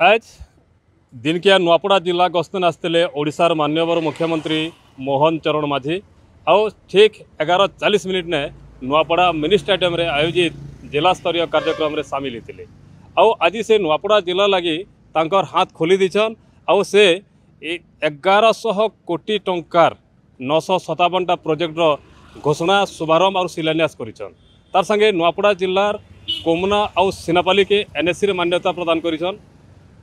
आज दिनकिया नुआपड़ा जिला गस्तन आसते ओडिशार माननीय मुख्यमंत्री मोहन चरण माझी आउ ठीक 11:40 ने नुआपड़ा मिनी स्टेडियम रे आयोजित जिला स्तरीय कार्यक्रम रे सामिल होते। आउ आज से नुआपड़ा जिला लगी तांकर हाथ खोली दीछन। आउ से 1100 कोटी टंकार 957टा प्रोजेक्टर घोषणा शुभारंभ और शिलान्यास करिछन। तार संगे नुआपड़ा जिलार कोमना आउ सिनापाली के एनएससी रे मान्यता प्रदान करिछन।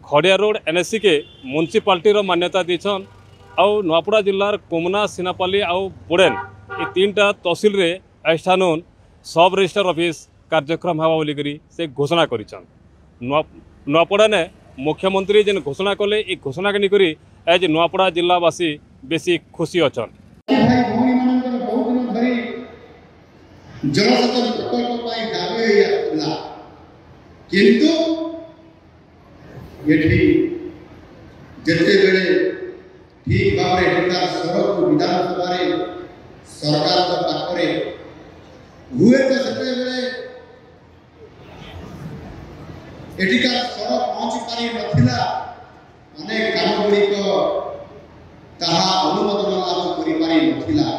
खड़िया रोड एनएससी के म्युनिसिपालिटी रो मान्यता दीछन। आउ नुआपड़ा जिलार कोमना सिनापाली आउ बोडेन ये 3टा तहसिल रे स्थानून सब रजिस्टर ऑफिस कार्यक्रम हवा बोलिकरी से घोषणा करिछन। नुआपड़ा ने मुख्यमंत्री जेन घोषणा कले ये घोषणा के निकरी आज नुआपड़ा जिलावासी बेसी खुशी अछन। भाई भौणी मानकर बहुत दिन धरी जलसेचन प्रकल्प पाई दाबी होई आसला, किंतु एठी जेते बेले ठीक भाव रे एटा सड़क विधानसभा रे सरकार को पाखरे हुए तो सेते बेले एटिका सड़क पहुंची पारी नथिला। अनेक काम गुड़ी को ताहा अनुमोदन लाभ करि पारी नथिला।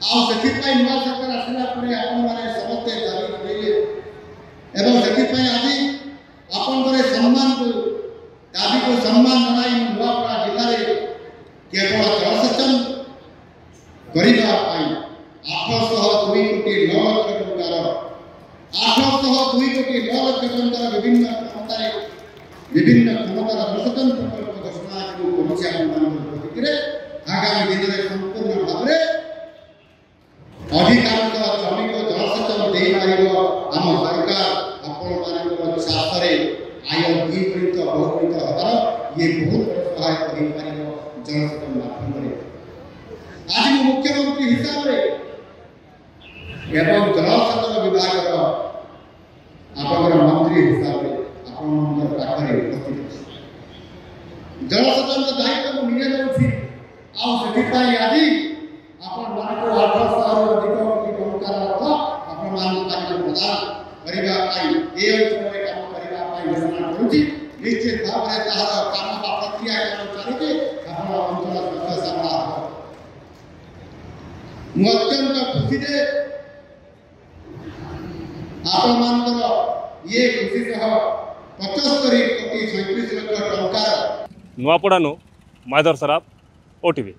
आ सेति पई नुआ सरकार आसला परे आपन माने समस्त दाबी करिले एवं सेति पई आदि आपन करे सम्मान को दाबी को सम्मान जनाई नुआपड़ा जिल्ला रे केवल जलसेचन करिबा पई 802 कोटी 9 लाख टंकार 802 कोटी 9 लाख टंकार विभिन्न क्षमतार जलसेचन प्रकल्प घोषणा को कमिटी आपन प्रतिक्रिया आगामी दिन में संपूर्ण भाव में अधिकांश जमी को जलसेचन दे पारिबो। आम सरकार आपण मानकर साथ रे आय द्विगुणित बहुगुणित हबार ये बहुत बड़ सहायक हो पारिबो जलसेचन माध्यम रे। आज मुख्यमंत्री हिसाब रे एवं जलसेचन विभाग रो आपन मंत्री हिसाब रे आपण मन पाखरे उपस्थित जलसेचन दायित्व निजे नउछि। आ सेति पई आज आपण मानको 800 अधिक कोटी टंकार अर्थ आपण मान ताकि प्रदान करिबा पई ए अंचल रे काम करिबा पई घोषणा करूछि। निश्चित भाव रे ताहार काम बा प्रक्रिया चलिछि। आपण अंचल सदस्य सामना मु अत्यंत खुशी जे आपण मानकर ये खुशी सह 75 कोटी 37 लाख टंकार नुआपड़ानु माधर सराफ ओटीवी।